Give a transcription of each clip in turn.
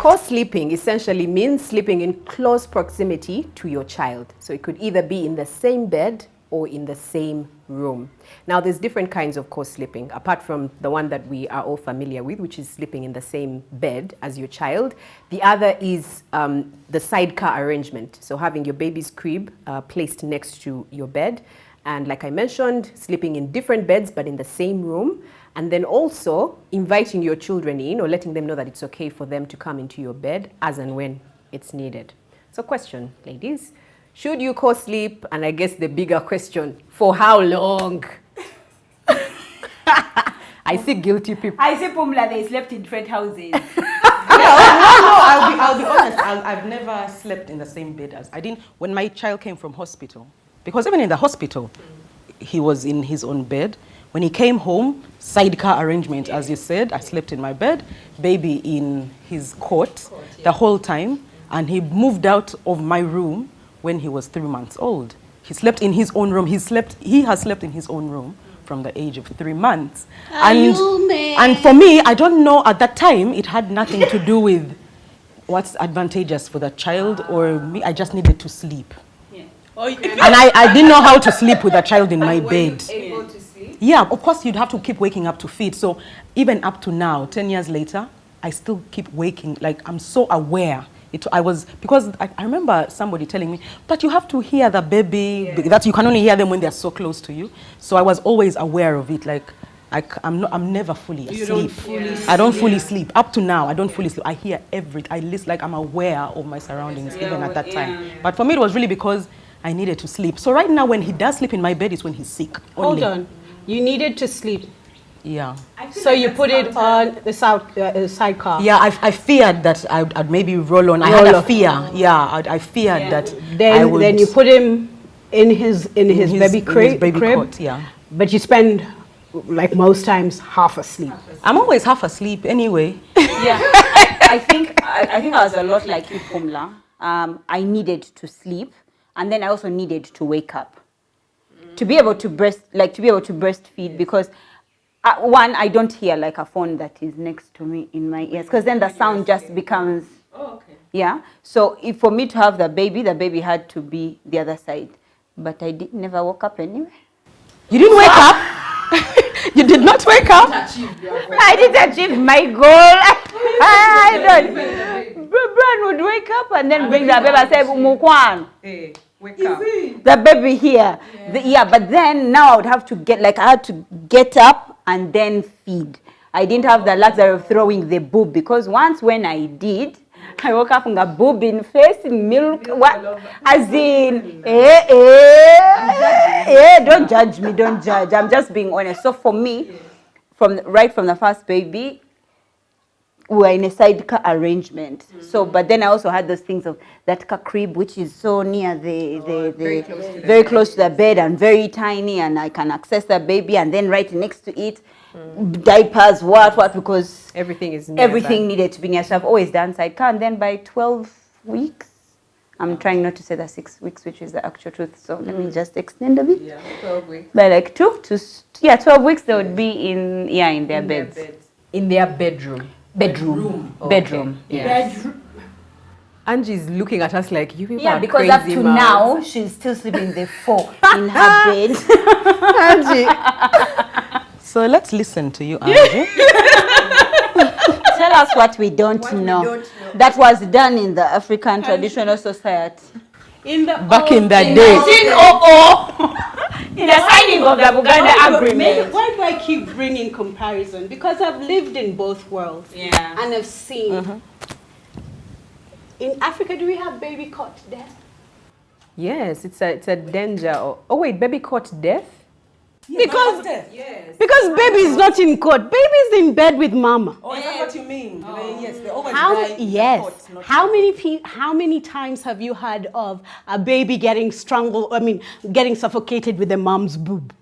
Co-sleeping essentially means sleeping in close proximity to your child. So it could either be in the same bed or in the same room. Now, there's different kinds of co-sleeping, apart from the one that we are all familiar with, which is sleeping in the same bed as your child. The other is the sidecar arrangement, so having your baby's crib placed next to your bed. And like I mentioned, sleeping in different beds but in the same room. And then also inviting your children in or letting them know that it's okay for them to come into your bed as and when it's needed. So question, ladies. Should you co-sleep? And I guess the bigger question, for how long? I see guilty people. I see Pumla, they slept in different houses. No, I'll be honest. I've never slept in the same bed as I didn't when my child came from hospital. Because even in the hospital, he was in his own bed. When he came home, sidecar arrangement, as you said, I slept in my bed, baby in his cot the whole time, and he moved out of my room when he was 3 months old. He slept in his own room. He has slept in his own room from the age of 3 months. And for me, I don't know, at that time, it had nothing to do with what's advantageous for the child or me. I just needed to sleep. And I didn't know how to sleep with a child in my bed. Able to sleep? Yeah, of course you'd have to keep waking up to feed. So even up to now, 10 years later, I still keep waking. Like, I'm so aware. Because I remember somebody telling me, but you have to hear the baby, that you can only hear them when they're so close to you. So I was always aware of it. Like, I'm never fully asleep. I don't fully sleep. Up to now, I don't fully sleep. I hear I listen, like I'm aware of my surroundings even at that time. But for me, it was really because I needed to sleep. So right now, when he does sleep in my bed, is when he's sick. Only. Hold on. You needed to sleep. Yeah. So you put it on the sidecar. Yeah, I feared that I'd maybe roll on. I had a fear. Yeah, I feared that. Then you put him in his baby crib. Cot, yeah. But you spend, like most times, half asleep. I'm always half asleep anyway. Yeah. I think I was a lot like you, Pumla. I needed to sleep, and then I also needed to wake up to be able to breastfeed, because one, I don't hear like a phone that is next to me in my ears, because then the sound just becomes yeah. So if for me to have the baby had to be the other side, but I never woke up anyway. You didn't wake up? You did not wake up? I didn't achieve my goal. I don't. Brian would wake up and then bring the baby and say, Mukwan. Wake up. The baby here. But then now I would have to I had to get up and then feed. I didn't have the luxury of throwing the boob, because once when I did, I woke up with a boob in face, in milk, what? As in, don't judge me, don't judge. I'm just being honest. So for me, from the first baby, we were in a sidecar arrangement. So, but then I also had those things of that crib, which is so near very close to the bed and very tiny, and I can access the baby, and then right next to it, diapers, what, because everything needed to be near. So I've always done sidecar, and then by 12 weeks, I'm trying not to say the 6 weeks, which is the actual truth. So let me just extend a bit. Yeah, 12 weeks. By like 12 weeks, they would be in their beds. In their bedroom. Bedroom. Yes. Angie's looking at us like, you people are because crazy, up to man. now, she's still sleeping in her bed. Angie. So let's listen to you, Angie. Tell us what we don't know. That was done in the African traditional society. Back in that day. In the signing of the Buganda Agreement. Why do I keep bringing comparison? Because I've lived in both worlds. Yeah. And I've seen. In Africa, do we have baby cot death? Yes, it's a danger. Oh wait, baby caught death? Because baby is not in court. Baby is in bed with mama. Oh, is that what you mean? Yes, they always How many times have you heard of a baby getting getting suffocated with a mom's boob?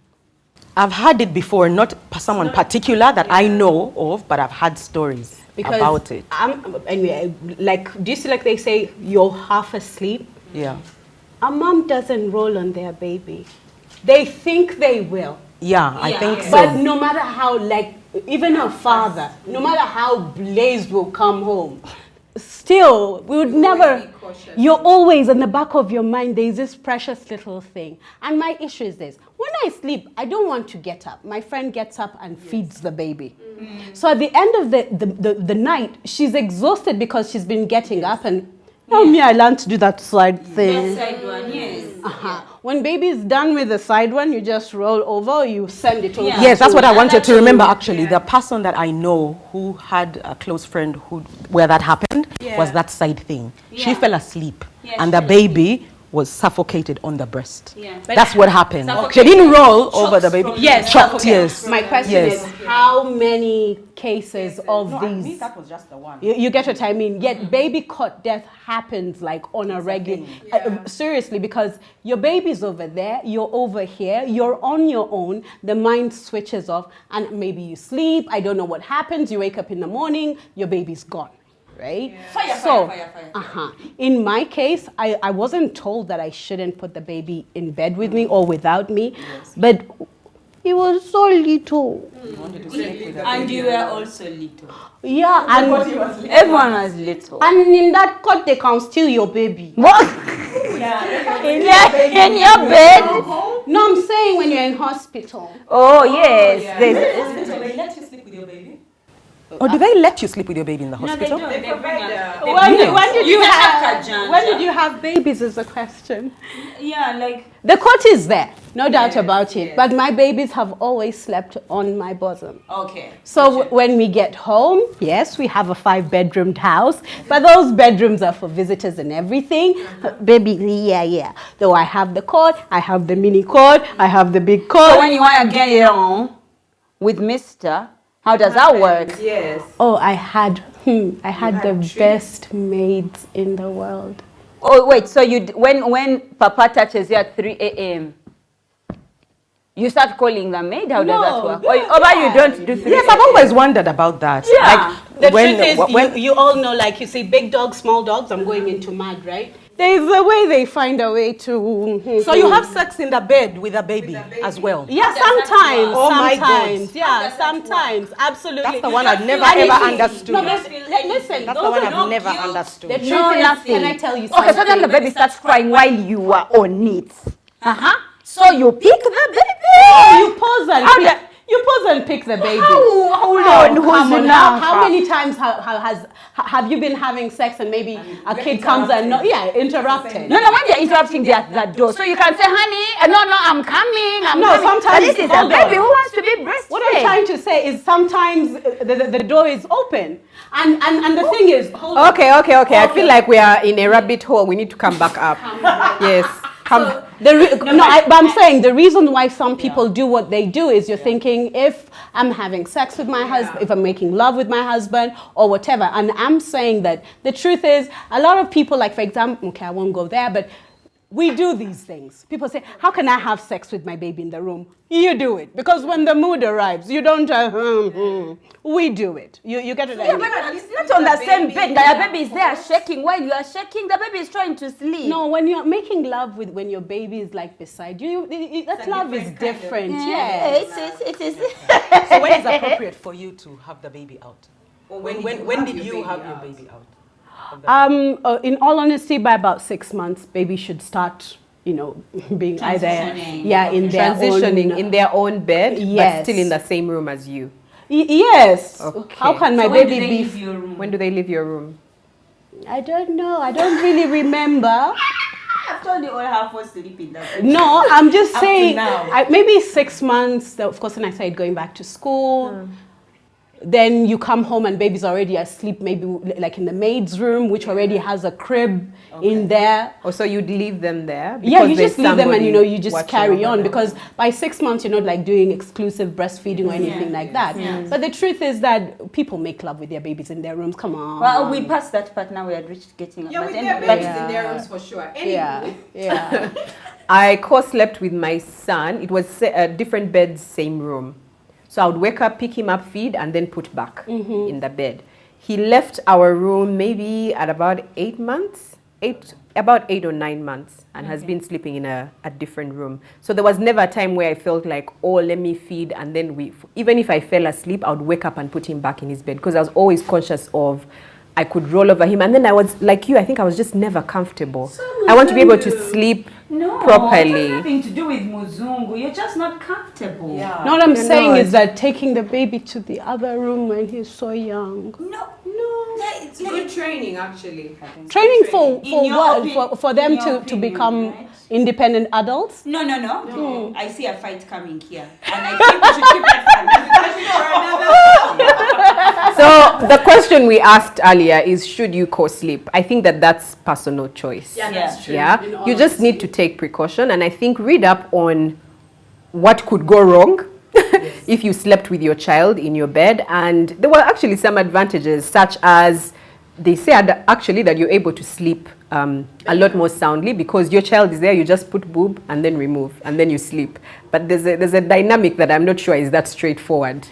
I've had it before, not someone particular that I know of, but I've had stories about it. Anyway, do you see, like they say, you're half asleep? Yeah. A mom doesn't roll on their baby. They think they will. Yeah, I think so. But no matter how, even her father, no matter how blazed will come home, still, we would never. be cautious. You're always in the back of your mind. There's this precious little thing. And my issue is this: when I sleep, I don't want to get up. My friend gets up and feeds the baby. So at the end of the night, she's exhausted because she's been getting up and. Oh, me, I learned to do that side thing. Side one, yes. When baby's done with the side one, you just roll over, you send it over. Yeah. Yes, that's what I And wanted that's to remember true. actually. The person that I know who had a close friend where that happened was that side thing. She Yeah. fell asleep Yeah, and she the fell baby was suffocated on the breast. Yeah. That's what happened. She Suffocated. didn't roll over the Chokes baby. from Yes, Chopped, okay. yes. My question Yes. is, how many cases of No, I mean, these? that was just the one. You get what I mean? Yet baby cot death happens like on a regular, seriously, because your baby's over there, you're over here, you're on your own, the mind switches off, and maybe you sleep, I don't know what happens, you wake up in the morning, your baby's gone. Right? Fire. In my case, I wasn't told that I shouldn't put the baby in bed with me or without me, but he was so little. And you were also little. Yeah, and Everyone was little. and in that court they can steal your baby. What? In your bed? No, I'm saying when you're in hospital. Oh, yes. There's- They let you sleep with your baby? Or do they let you sleep with your baby in the hospital? They bring a- When did You you can have have kajanja. when did you have babies is the question. Yeah, like The court is there, no doubt about it. But my babies have always slept on my bosom. okay. So when we get home, yes, we have a 5-bedroomed house, but those bedrooms are for visitors and everything. Baby, yeah. Though I have the cot, I have the mini cot, I have the big So cot. when you want to get it on with Mister, how does that work? Yes. Oh, I had the best maids in the world. Oh wait, so when Papa touches you at 3 a.m., you start calling the maid? How does that No, work? Or you don't do 3 Yes, I've always wondered about that. Yeah. The when, truth is, when, you all know, like you say, big dogs, small dogs, I'm going into mad, right? There's a way they find a way to... so you have sex in the bed with a baby as well? Yeah, sometimes. Oh my sometimes. God. Yeah, sometimes. Absolutely. That's the one I've never And ever if you- understood. No, listen. That's the those one are I've never understood. The truth No, is, nothing. can I tell you something? Okay, so then the baby starts crying while you are on it. So you pick the baby. You pause and How pick. the- You pause and pick the baby. Hold Oh, on, who's come on. enough? How many times have you been having sex and maybe a kid comes and interrupted? No, when they're interrupting, they're at that door. So you can say, honey, no, I'm coming. No, coming. sometimes- But this is a hold on. baby who wants to be breastfed. What I'm trying to say is sometimes the door is open. And the thing is, hold on. Okay. I feel like we are in a rabbit hole. We need to come back up. Yes. But I'm saying the reason why some people do what they do is you're thinking, if I'm having sex with my husband, if I'm making love with my husband or whatever. And I'm saying that the truth is a lot of people, like for example, okay, I won't go there, but we do these things. People say, how can I have sex with my baby in the room? You do it. Because when the mood arrives, you don't, we do it. You get it? Yeah, but it's not on the same bed. That your baby is there shaking. While you are shaking, the baby is trying to sleep. No, when you're making love when your baby is like beside you, that love is different. Yeah, Yes. it is. So when is appropriate for you to have the baby out? When did you have your baby out? In all honesty, by about 6 months, baby should start, being either, in their Transitioning own, in their own bed, but Yes. still in the same room as you. Yes. Okay. How can my baby be? When do they leave your room? I don't know. I don't really remember. I've told you all how to sleep in that. No, I'm just Up to saying. now. Maybe 6 months. Of course, when I started going back to school. Then you come home and baby's already asleep, maybe like in the maid's room, which already has a crib in there. Or so you'd leave them there? Yeah, because you there's just leave them and somebody you just watching carry over on them. because by 6 months you're not like doing exclusive breastfeeding or anything like that. But the truth is that people make love with their babies in their rooms. Come on. Well, we passed that part now. We had reached getting. Yeah, but with anyway. their babies in their rooms for sure. Yeah. I co-slept with my son. It was different beds, same room. So I would wake up, pick him up, feed, and then put back in the bed. He left our room maybe at about 8 months, about 8 or 9 months, and has been sleeping in a different room. So there was never a time where I felt like, oh, let me feed, and then even if I fell asleep, I would wake up and put him back in his bed because I was always conscious of I could roll over him. And then I was like you, I think I was just never comfortable. I want to be able to sleep properly. It has nothing to do with Muzungu. You're just not comfortable. Yeah. No, what I'm You're saying not. is that taking the baby to the other room when he's so young. No. It's good training, actually. Training for In your what? opinion- For them in your to opinion, become right? independent adults? No. I see a fight coming here. And I think we should keep that for another. So the question we asked earlier is, should you co-sleep? I think that's personal choice. that's true. Yeah, you just need to take precaution, and I think read up on what could go wrong if you slept with your child in your bed. And there were actually some advantages, such as they said actually that you're able to sleep a lot more soundly because your child is there. You just put boob and then remove, and then you sleep. But there's a dynamic that I'm not sure is that straightforward.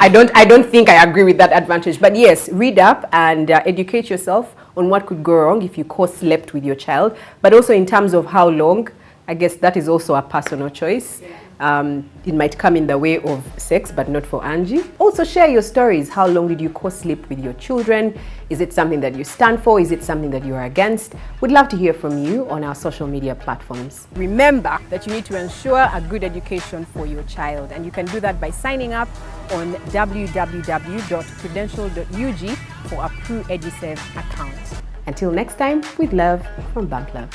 I don't think I agree with that advantage. But yes, read up and educate yourself on what could go wrong if you co-slept with your child. But also in terms of how long, I guess that is also a personal choice. It might come in the way of sex, but not for Angie. Also share your stories. How long did you co-sleep with your children? Is it something that you stand for? Is it something that you are against? We'd love to hear from you on our social media platforms. Remember that you need to ensure a good education for your child, and you can do that by signing up on www.prudential.ug for a PruEduServe account. Until next time, with love from Bank Love.